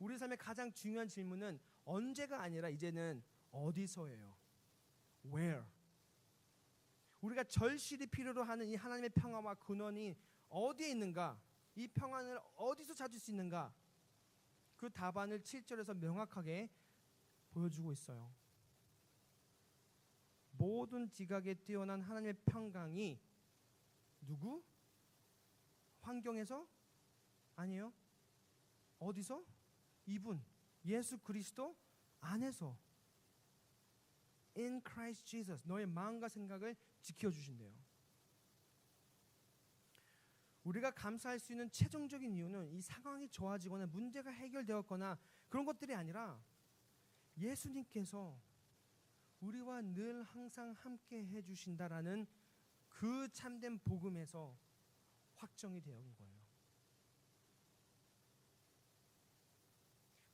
우리 삶의 가장 중요한 질문은 언제가 아니라 이제는 어디서예요? Where? 우리가 절실히 필요로 하는 이 하나님의 평화와 근원이 어디에 있는가? 이 평안을 어디서 찾을 수 있는가? 그 답안을 7절에서 명확하게 보여주고 있어요. 모든 지각에 뛰어난 하나님의 평강이 누구? 환경에서? 아니요. 어디서? 이분 예수 그리스도 안에서. In Christ Jesus. 너의 마음과 생각을 지켜주신대요. 우리가 감사할 수 있는 최종적인 이유는 이 상황이 좋아지거나 문제가 해결되었거나 그런 것들이 아니라 예수님께서 우리와 늘 항상 함께 해주신다라는 그 참된 복음에서 확정이 되어 온 거예요.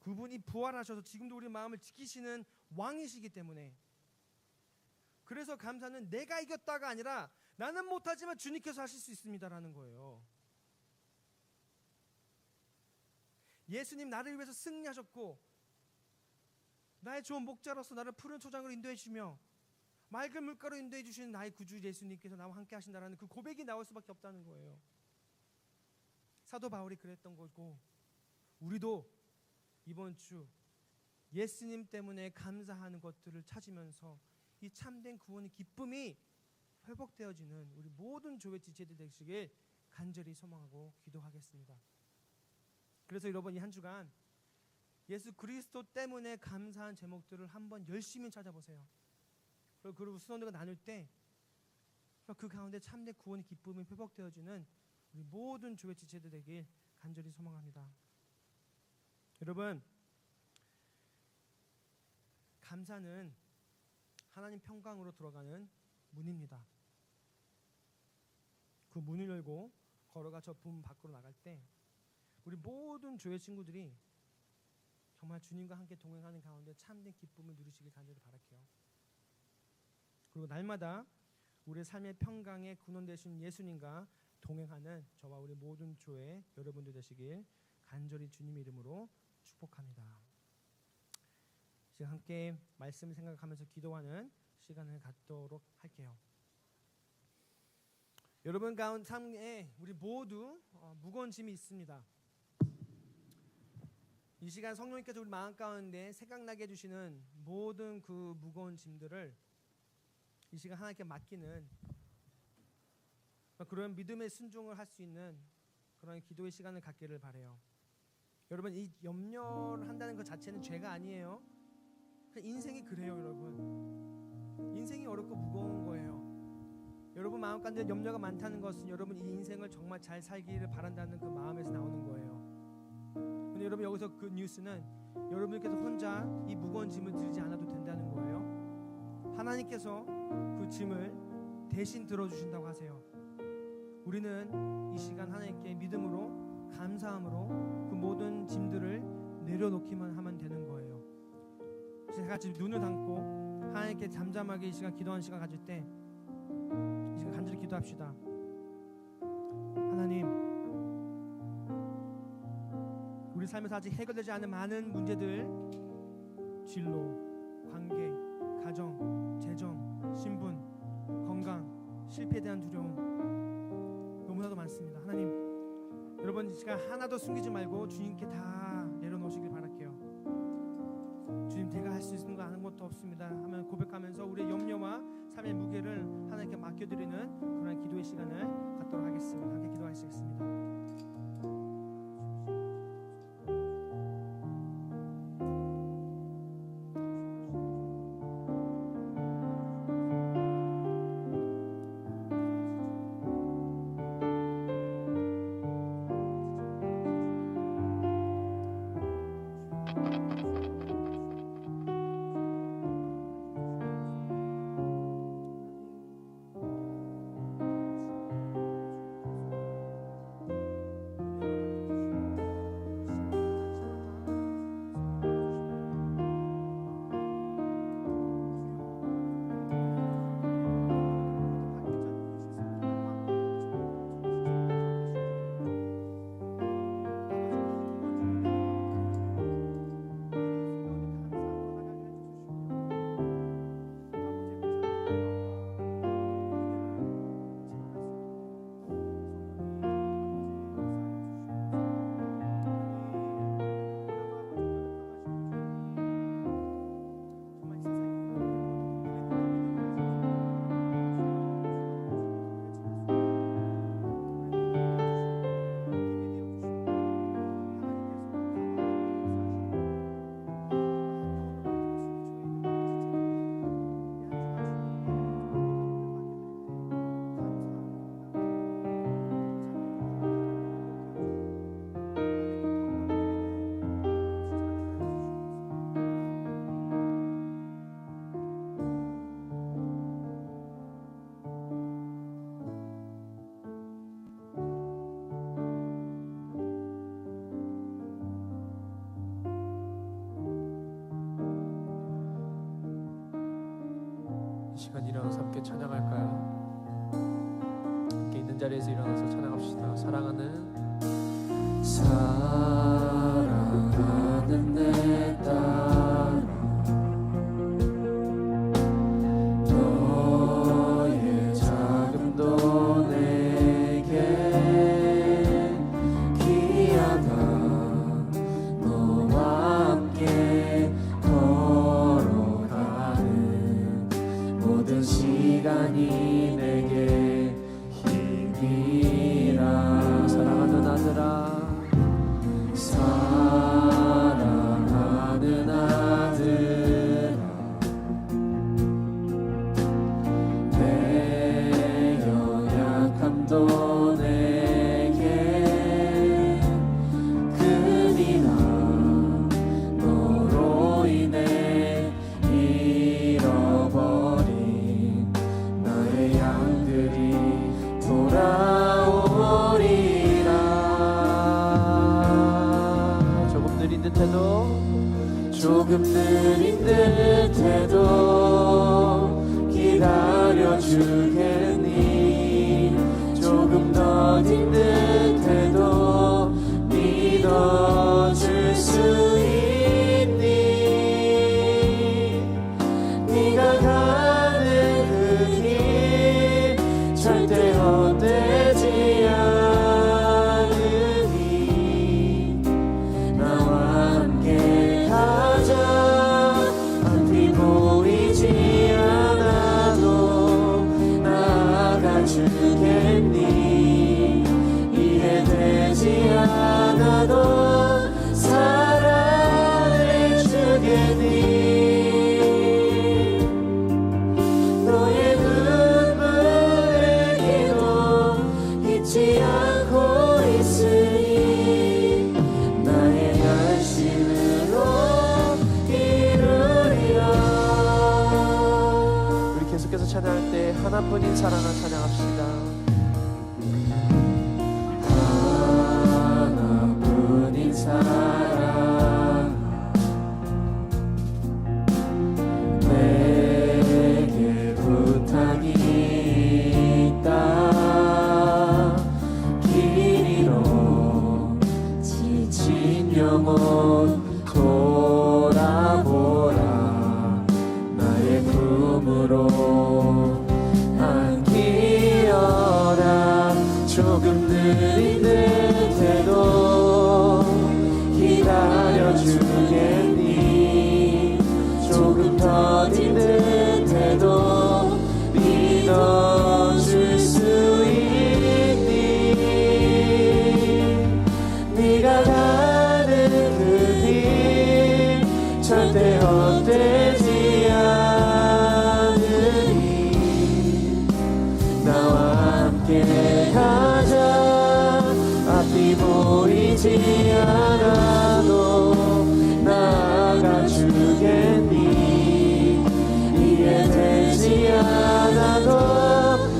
그분이 부활하셔서 지금도 우리 마음을 지키시는 왕이시기 때문에, 그래서 감사는 내가 이겼다가 아니라 나는 못하지만 주님께서 하실 수 있습니다라는 거예요. 예수님 나를 위해서 승리하셨고 나의 좋은 목자로서 나를 푸른 초장으로 인도해 주시며 맑은 물가로 인도해 주시는 나의 구주 예수님께서 나와 함께 하신다라는 그 고백이 나올 수밖에 없다는 거예요. 사도 바울이 그랬던 거고, 우리도 이번 주 예수님 때문에 감사하는 것들을 찾으면서 이 참된 구원의 기쁨이 회복되어지는 우리 모든 교회 지체들 되시길 간절히 소망하고 기도하겠습니다. 그래서 여러분, 이 한 주간 예수 그리스도 때문에 감사한 제목들을 한번 열심히 찾아보세요. 그리고 수원들과 나눌 때 그 가운데 참된 구원의 기쁨이 회복되어지는 우리 모든 교회 지체들 되길 간절히 소망합니다. 여러분, 감사는 하나님 평강으로 들어가는 문입니다. 그 문을 열고 걸어가 저 문 밖으로 나갈 때 우리 모든 교회 친구들이 정말 주님과 함께 동행하는 가운데 참된 기쁨을 누리시길 간절히 바랄게요. 그리고 날마다 우리의 삶의 평강의 근원 되신 예수님과 동행하는 저와 우리 모든 교회 여러분들 되시길 간절히 주님의 이름으로 축복합니다. 지금 함께 말씀을 생각하면서 기도하는 시간을 갖도록 할게요. 여러분 가운데 삶에 우리 모두 무거운 짐이 있습니다. 이 시간 성령님께서 우리 마음 가운데 생각나게 해주시는 모든 그 무거운 짐들을 이 시간 하나님께 맡기는 그런 믿음의 순종을 할 수 있는 그런 기도의 시간을 갖기를 바라요. 여러분, 이 염려를 한다는 것 자체는 죄가 아니에요. 인생이 그래요. 여러분, 인생이 어렵고 무거운 거예요. 여러분 마음 가운데 염려가 많다는 것은 여러분 이 인생을 정말 잘 살기를 바란다는 그 마음에서 나오는 거예요. 근데 여러분, 여기서 그 뉴스는 여러분께서 혼자 이 무거운 짐을 들지 않아도 된다는 거예요. 하나님께서 그 짐을 대신 들어주신다고 하세요. 우리는 이 시간 하나님께 믿음으로 감사함으로 그 모든 짐들을 내려놓기만 하면 되는 거예요. 제가 같이 눈을 감고 하나님께 잠잠하게 이 시간 기도하는 시간 가질 때 이 시간 간절히 기도합시다. 하나님, 우리 삶에서 아직 해결되지 않은 많은 문제들, 진로, 관계, 가정, 재정, 신분, 건강, 실패에 대한 두려움 너무나도 많습니다. 하나님, 여러분 이 시간 하나도 숨기지 말고 주님께 다 내려놓으시길 바랄게요. 주님, 제가 할 수 있는 거 아는 것도 없습니다 하면 고백하면서 우리의 염려와 삶의 무게를 하나님께 맡겨드리는 그런 기도의 시간을 갖도록 하겠습니다. 함께 기도하시겠습니다. 함께 찬양할까요? 함께 있는 자리에서 일어나서 찬양합시다. 사랑하는 내 딸아, 너의 자금도 내게 귀하다. 너와 함께 걸어가는 모든 시간이 내게 힘이라. 사랑하는 아들아, 사랑하는 아들아, 내 연약함도 내게 큼이나. 너로 인해 잃어버린 나의 양들이 돌아오리라. 조금 느린 듯해도 기다려주겠니. 조금 더딘 듯해도 믿어줄 수 있니. 네가 가는 그 길 절대 헛되지 않으니 나와 함께 가자. 앞이 보이지 않아도 나아가주겠니. 이해되지 않아도 사랑해주겠니. 너의 눈물의 기도 잊지 않고 있으니 나의 열심으로 이루리라. 우리 계속해서 찬양할 때 하나뿐인 사랑을 찬양합시다. 하나뿐인 사랑, 내게 부탁이 있다. 길 잃어 지친 영혼 돌아보라. 나의 품으로 안기어라. 조금 느린 듯해도 기다려주겠니. 조금 더딘 듯해도 믿어줄 수 있니. 네가 가는 그 길 절대 헛되지 않으니 나와 함께 가자. 앞이 보이지 않아도 나아가주겠니. 이해되지 않아도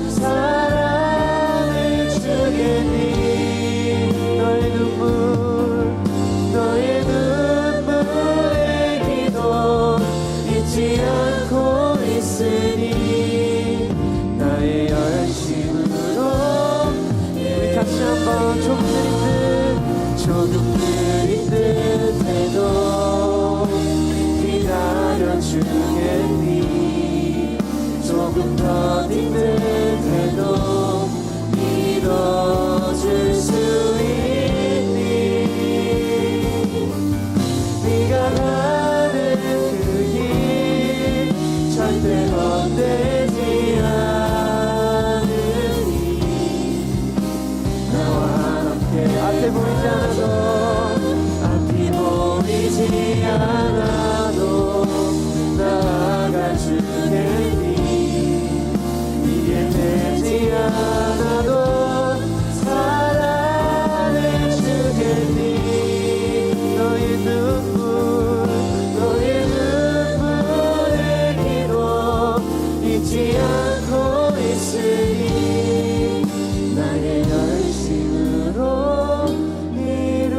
사랑해주겠니. 너의 눈물의 기도 잊지 않고 있으니 나의 열심으로. 우리 같이 한번 조금 느린 듯해도 기다려주겠니. 조금 더딘 듯해도 믿어줄 수 있니. 네가 가는 그 길 절대 헛되지 않으니 나와 함께. 앞에 보이지 않아도 나아가주겠니. 이해되지 않아도 사랑해주겠니. 너의 눈물의 기도 잊지 않고 있으니 나의 열심으로 이루.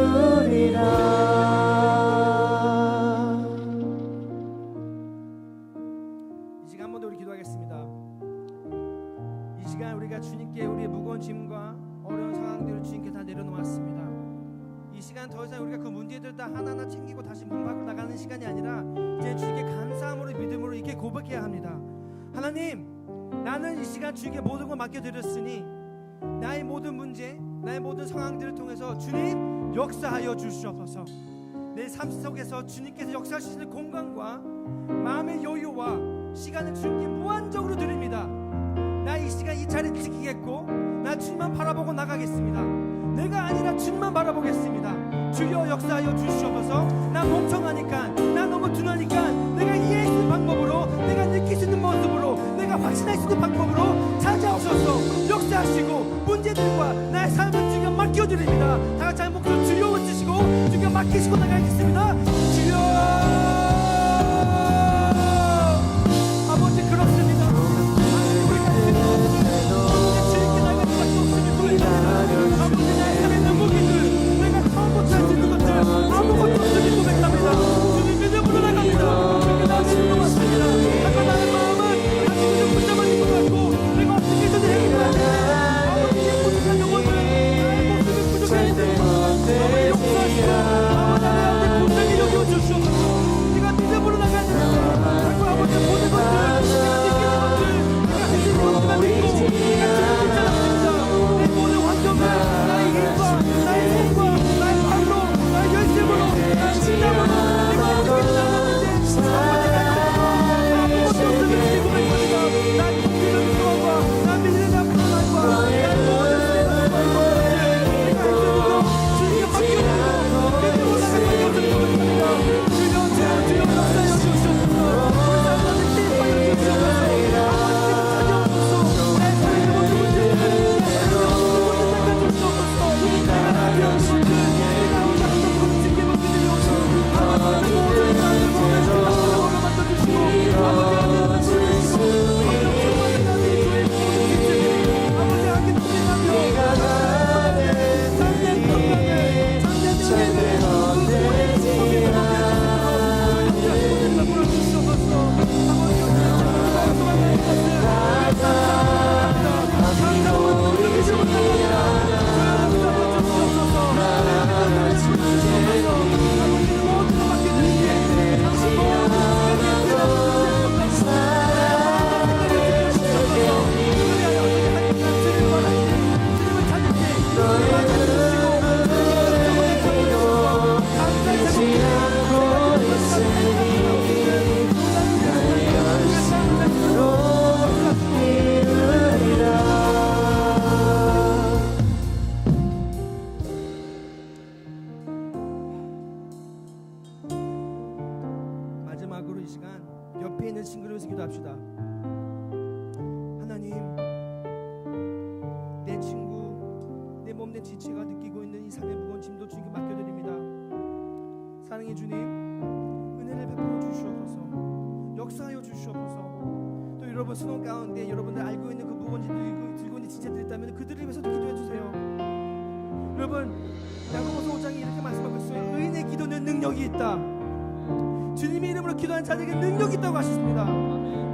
시간 더 이상 우리가 그 문제들 다 하나하나 챙기고 다시 문 밖으로 나가는 시간이 아니라 이제 주님께 감사함으로 믿음으로 이렇게 고백해야 합니다. 하나님, 나는 이 시간 주님께 모든 걸 맡겨드렸으니 나의 모든 문제, 나의 모든 상황들을 통해서 주님 역사하여 주시옵소서. 내 삶 속에서 주님께서 역사하시는 공간과 마음의 여유와 시간을 주님께 무한적으로 드립니다. 나 이 시간 이 자리를 지키겠고 나 주님만 바라보고 나가겠습니다. 내가 아니라 주님만 바라보겠습니다. 주여 역사하여 주시옵소서. 나 멍청하니까, 나 너무 둔하니까 내가 이해할 수 있는 방법으로, 내가 느낄 수 있는 모습으로, 내가 확신할 수 있는 방법으로 찾아오셔서 역사하시고 문제들과 나의 삶을 주님께 맡겨드립니다. 다같이 한 목소리 주여 외치시고 주님께 맡기시고 나가겠습니다. 주여. 아버지 그렇습니다. 아버지 나의 삶의 눈물기들, 내가 처음부터 할 수 있는 것들 아무것도 없으니 고백합니다. 주님 믿음으로 나갑니다. 주님께 나 믿음으로 왔습니다. 아까 나의 마음은 당신을 붙잡아진 것 같고 내가 어떻게 해서든 행복하지 아버지의 부족한 영혼을 나의 모습을 부족한 인생 너무 용서하시고 아버지 나의 본능이 여겨 주시옵소서. 내가 믿음으로 나가는 자꾸 아버지의 모든 것들, 내가 느끼는 것들, 내가 해주는 것들만 믿고 내가 주님을 따라갑니다. 내 모든 환경을 나의 힘과 나의 손과 나의 발로 나의 열심으로 나의 신념으로 내가 어떻게 나갔는데 아무것도 없음을 고백합니다. 나의 믿음의 소원과 나의 믿음의 앞으로만과 나의 모든 내가 했던 주님께 맡겨드리고 믿음으로 나가는 것을 고백합니다. 주여 역사하여 주시옵소서. 우리 사람들을 기뻐하여 주시옵소서. 아버지 지금 찾아오소서. 나의 삶의 모든 문제를 마지막으로 이 시간 옆에 있는 친구를 위해서 기도합시다. 하나님, 내 친구, 내 몸, 내 지체가 느끼고 있는 이 삶의 무거운 짐도 주님께 맡겨드립니다. 사랑의 주님, 은혜를 베풀어 주시옵소서. 역사하여 주시옵소서. 또 여러분 수능 가운데 여러분들 알고 있는 그 무거운 짐들 들고 있는 지체들이 있다면 그들을 위해서도 기도해 주세요. 여러분 야고보서 5장이 이렇게 말씀하고 있어요. 의인의 기도는 능력이 있다. 주님의 이름으로 기도하는 자들에게 능력이 있다고 하셨습니다.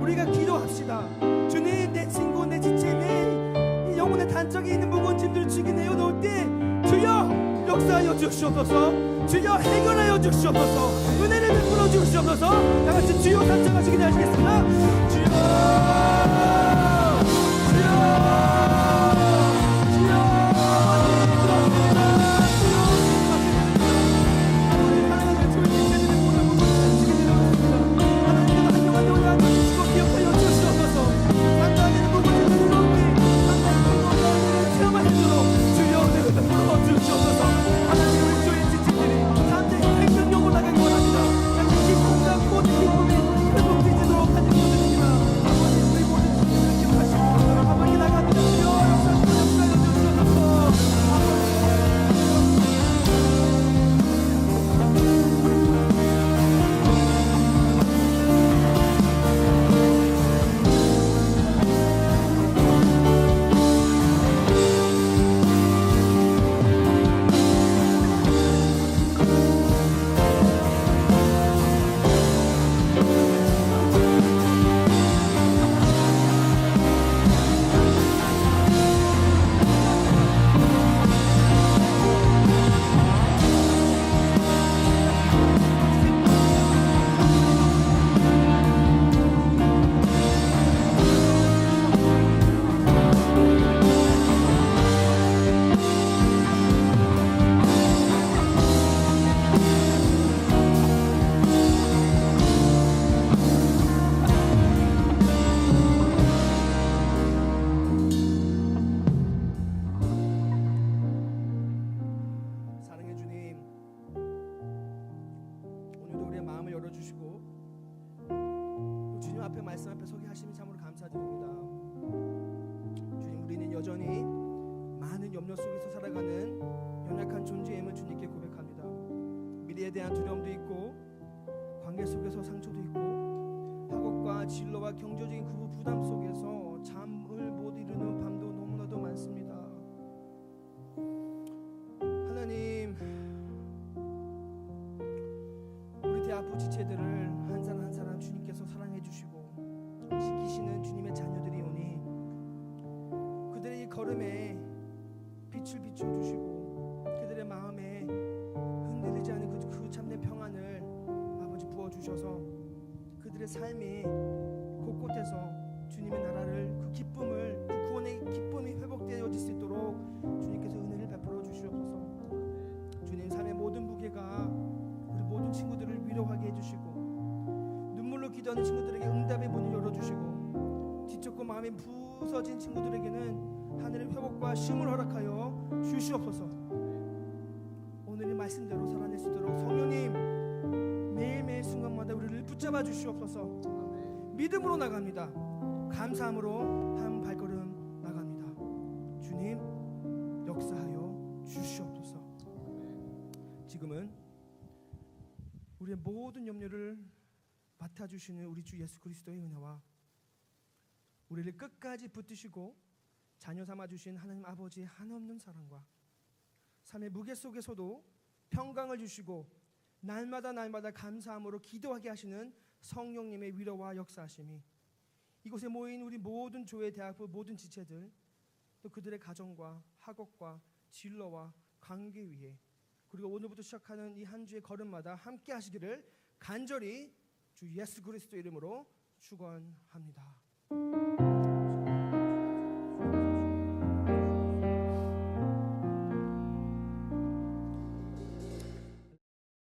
우리가 기도합시다. 주님, 내 친구, 내 지체, 내 영혼의 단짝에 있는 무거운 짐들을 주님께 내어놓을 때 주여 역사하여 주시옵소서. 주여 해결하여 주시옵소서. 은혜를 베풀어 주시옵소서. 다같이 주여 단짝하시기 바라겠습니다. 주여, 주여. 마음을 열어주시고 주님 앞에 말씀 앞에 서게 하심이 참으로 감사드립니다. 주님, 우리는 여전히 많은 염려 속에서 살아가는 연약한 존재임을 주님께 고백합니다. 미래에 대한 두려움도 있고 관계 속에서 상처도 있고 학업과 진로와 경제적인 그 부담 속에서 잠을 못 이루는 밤도 너무나도 많습니다. 하나님, 우리 대학부 지체들을 한 사람 한 사람 주님께서 사랑해 주시고 지키시는 주님의 자녀들이 오니 그들의 이 걸음에 빛을 비춰주시고 그들의 마음에 흔들리지 않은 그 참된 평안을 아버지 부어주셔서 그들의 삶이 곳곳에서 주님의 나라를 그 기쁨을 그 구원의 기쁨이 회복되어질 수 있도록 주님께서 은혜를 베풀어 주시옵소서. 주님, 삶의 모든 무게가 우리 모든 친구들을 위로하게 해주시고 눈물로 기도하는 친구들에게 응답의 문을 열어주시고 지쳤고 마음이 부서진 친구들에게는 하늘의 회복과 쉼을 허락하여 주시옵소서. 오늘의 말씀대로 살아낼 수 있도록 성령님 매일매일 순간마다 우리를 붙잡아 주시옵소서. 믿음으로 나갑니다. 감사함으로 한 발걸음 나갑니다. 주님, 역사하여 주시옵소서. 지금은 우리의 모든 염려를 맡아주시는 우리 주 예수 그리스도의 은혜와 우리를 끝까지 붙드시고 자녀 삼아주신 하나님 아버지의 한없는 사랑과 삶의 무게 속에서도 평강을 주시고 날마다 감사함으로 기도하게 하시는 성령님의 위로와 역사하심이 이곳에 모인 우리 모든 교회, 대학부 모든 지체들 또 그들의 가정과 학업과 진로와 관계 위에 그리고 오늘부터 시작하는 이 한 주의 걸음마다 함께 하시기를 간절히 주 예수 그리스도 이름으로 축원합니다.